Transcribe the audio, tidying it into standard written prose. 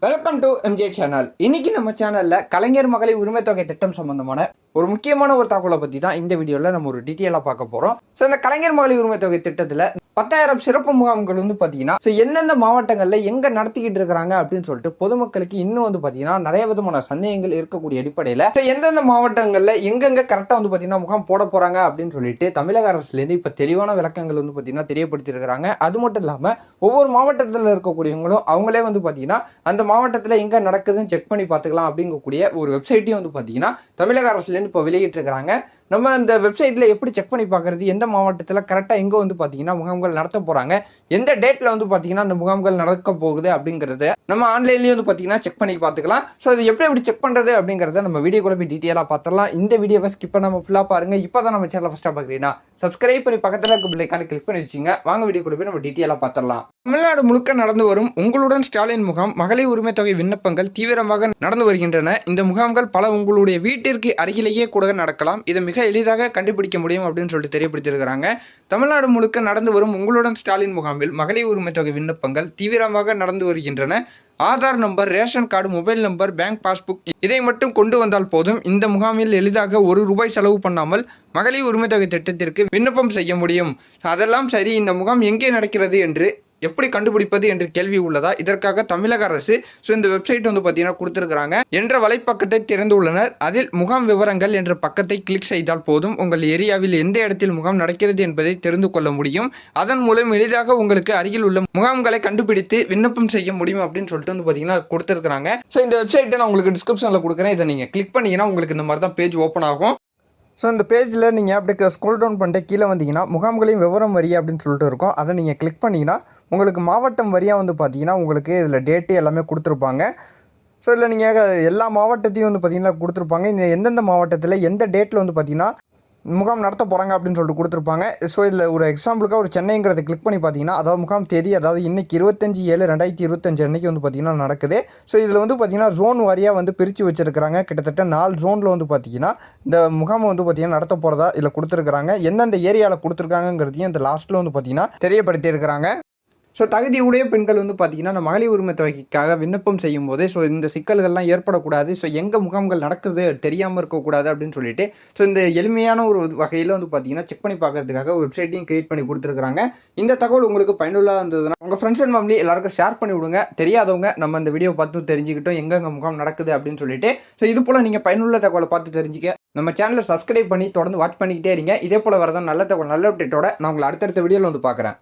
Welcome to MJ channel. இன்னைக்கு நம்ம சேனல்ல கலைஞர் மகளிர் உரிமை தொகை திட்டம் சம்பந்தமான ஒரு முக்கியமான ஒரு தகவலை பத்தி தான் இந்த வீடியோல நம்ம ஒரு டீட்டெயிலா பார்க்க போறோம். ஸோ இந்த கலைஞர் மகளிர் உரிமை தொகை திட்டத்துல 10,000 சிறப்பு முகாம்கள் பாத்தீங்கன்னா எந்தெந்த மாவட்டங்கள்ல எங்க நடத்திக்கிட்டு இருக்காங்க அப்படின்னு சொல்லிட்டு பொதுமக்களுக்கு இன்னும் பாத்தீங்கன்னா நிறைய விதமான சந்தேகங்கள் இருக்கக்கூடிய அடிப்படையில எந்தெந்த மாவட்டங்கள்ல எங்கெங்க கரெக்டா பாத்தீங்கன்னா முகாம் போட போறாங்க அப்படின்னு சொல்லிட்டு தமிழக அரசுல இருந்து இப்ப தெளிவான விளக்கங்கள் பாத்தீங்கன்னா தெரியப்படுத்தி இருக்காங்க. அது மட்டும் இல்லாம ஒவ்வொரு மாவட்டத்தில் இருக்கக்கூடியவங்களும் அவங்களே பாத்தீங்கன்னா அந்த மாவட்டத்தில் எங்க நடக்குதுன்னு செக் பண்ணி பார்த்துக்கலாம் அப்படிங்கக்கூடிய ஒரு வெப்சைட்டையும் பாத்தீங்கன்னா தமிழக அரசுல இருந்து இப்போ வெளியிட்டு இருக்காங்க. நம்ம அந்த வெப்சைட்ல எப்படி செக் பண்ணி பார்க்கறது, எந்த மாவட்டத்தில் கரெக்டாக எங்கே பார்த்தீங்கன்னா முகாம்கள் நடத்த போகிறாங்க, எந்த டேட்டில் பார்த்தீங்கன்னா அந்த முகாம்கள் நடக்க போகுது அப்படிங்கிறது நம்ம ஆன்லைன்லேயும் பார்த்தீங்கன்னா செக் பண்ணி பார்த்துக்கலாம். ஸோ அது எப்படி செக் பண்ணுறது அப்படிங்கிறத நம்ம வீடியோக்குள்ள போய் டீட்டெயிலாக பார்த்துடலாம். இந்த வீடியோவை ஸ்கிப் பண்ணாமல் ஃபுல்லாக பாருங்கள். இப்போ தான் நம்ம சேனலை ஃபஸ்ட்டாக பார்க்குறீங்கன்னா சப்ஸ்கிரைப் பண்ணி பக்கத்தில் இருக்க பிள்ளைக்கான கிளிக் பண்ணி வச்சுங்க. வாங்க வீடியோக்குள்ள போய் நம்ம டீட்டெயிலாக பார்த்துடலாம். தமிழ்நாடு முழுக்க நடந்து வரும் உங்களுடன் ஸ்டாலின் முகாம் மகளிர் உரிமை தொகை விண்ணப்பங்கள் தீவிரமாக நடந்து வருகின்றன. இந்த முகாம்கள் பல உங்களுடைய வீட்டிற்கு அருகிலேயே கூட நடக்கலாம். இதை மிக எளிதாக கண்டுபிடிக்க முடியும் அப்படின்னு சொல்லிட்டு தெரியப்படுத்தியிருக்கிறாங்க. தமிழ்நாடு முழுக்க நடந்து வரும் உங்களுடன் ஸ்டாலின் முகாமில் மகளிர் உரிமை தொகை விண்ணப்பங்கள் தீவிரமாக நடந்து வருகின்றன. Aadhaar number, ration card, mobile number, bank passbook இதை மட்டும் கொண்டு வந்தால் போதும். இந்த முகாமில் எளிதாக ₹1 செலவு பண்ணாமல் மகளிர் உரிமை தொகை திட்டத்திற்கு விண்ணப்பம் செய்ய முடியும். அதெல்லாம் சரி, இந்த முகாம் எங்கே நடக்கிறது என்று எப்படி கண்டுபிடிப்பது என்ற கேள்வி உள்ளதா? இதற்காக தமிழக அரசு இந்த வெப்சைட் பார்த்தீங்கன்னா கொடுத்துருக்காங்க என்ற வலைப்பக்கத்தை திறந்துள்ளனர். அதில் முகாம் விவரங்கள் என்ற பக்கத்தை கிளிக் செய்தால் போதும் உங்கள் ஏரியாவில் எந்த இடத்தில் முகாம் நடக்கிறது என்பதை தெரிந்து கொள்ள முடியும். அதன் மூலம் எளிதாக உங்களுக்கு அருகில் உள்ள முகாம்களை கண்டுபிடித்து விண்ணப்பம் செய்ய முடியும் அப்படின்னு சொல்லிட்டு பார்த்தீங்கன்னா கொடுத்துருக்காங்க. ஸோ இந்த வெப்சைட்டை நான் உங்களுக்கு டிஸ்கிரிப்ஷனில் கொடுக்குறேன். இதை நீங்கள் கிளிக் பண்ணிங்கன்னா உங்களுக்கு இந்த மாதிரி தான் பேஜ் ஓப்பன் ஆகும். ஸோ இந்த பேஜில் நீங்கள் அப்படியே ஸ்க்ரோல் டவுன் பண்ணிட்டு கீழே வந்தீங்கன்னா முகாம்களையும் விவரம் வரியா அப்படின்னு சொல்லிட்டு இருக்கும். அதை நீங்கள் கிளிக் பண்ணிங்கன்னா உங்களுக்கு மாவட்டம் வரியாக பார்த்தீங்கன்னா உங்களுக்கு இதில் டேட்டு எல்லாமே கொடுத்துருப்பாங்க. ஸோ இதில் நீங்கள் எல்லா மாவட்டத்தையும் பார்த்தீங்கன்னா கொடுத்துருப்பாங்க. இந்த எந்தெந்த மாவட்டத்தில் எந்த டேட்டில் பார்த்தீங்கன்னா முகாம் நடத்த போகிறாங்க அப்படின்னு சொல்லிட்டு கொடுத்துருப்பாங்க. ஸோ இதில் ஒரு எக்ஸாம்பிளுக்காக ஒரு சென்னைங்கிறத கிளிக் பண்ணி பார்த்தீங்கன்னா அதாவது முகாம் தேதி, அதாவது இன்றைக்கி 25/7/2025 அன்றைக்கி பார்த்தீங்கன்னா நடக்குது. ஸோ இதில் பார்த்தீங்கன்னா ஜோன் வாரியாக பிரித்து வச்சுருக்கிறாங்க. கிட்டத்தட்ட 4 ஜோனில் பார்த்தீங்கன்னா இந்த முகாமை பார்த்தீங்கன்னா நடத்த போகிறதா இதில் கொடுத்துருக்குறாங்க. எந்தெந்த ஏரியாவில் கொடுத்துருக்காங்கிறதையும் இந்த லாஸ்ட்டில் பார்த்தீங்கன்னா தெரியப்படுத்தியிருக்கிறாங்க. ஸோ தகுதியுடைய பெண்கள் பார்த்தீங்கன்னா அந்த மகளிர் உரிமை தொகைக்காக விண்ணப்பம் செய்யும் போது இந்த சிக்கல்கள்லாம் ஏற்படக்கூடாது. ஸோ எங்கே முகாம்கள் நடக்குது தெரியாமல் இருக்கக்கூடாது அப்படின்னு சொல்லிட்டு இந்த எளிமையான ஒரு வகையில் பார்த்தீங்கன்னா செக் பண்ணி பார்க்கறதுக்காக ஒரு வெப்சைட்டையும் கிரியேட் பண்ணி கொடுத்துருக்காங்க. இந்த தகவல் உங்களுக்கு பயனுள்ளதாக இருந்ததுன்னா உங்கள் ஃப்ரெண்ட்ஸ் அண்ட் ஃபேமிலி எல்லாருக்கும் ஷேர் பண்ணி விடுங்க. தெரியாதவங்க நம்ம இந்த வீடியோ பார்த்து தெரிஞ்சுக்கிட்டோம் எங்கெங்கே முகாம் நடக்குது அப்படின்னு சொல்லிட்டு. ஸோ இது போல் நீங்கள் பயனுள்ள தகவலை பார்த்து தெரிஞ்சுக்க நம்ம சேனலை சப்ஸ்கிரைப் பண்ணி தொடர்ந்து வாட்ச் பண்ணிக்கிட்டே இருங்க. இதே போல் வரதான் நல்ல தகவல் நல்ல அப்டேட்டோட நான் உங்களை அடுத்தடுத்த வீடியோவில் பார்க்குறேன்.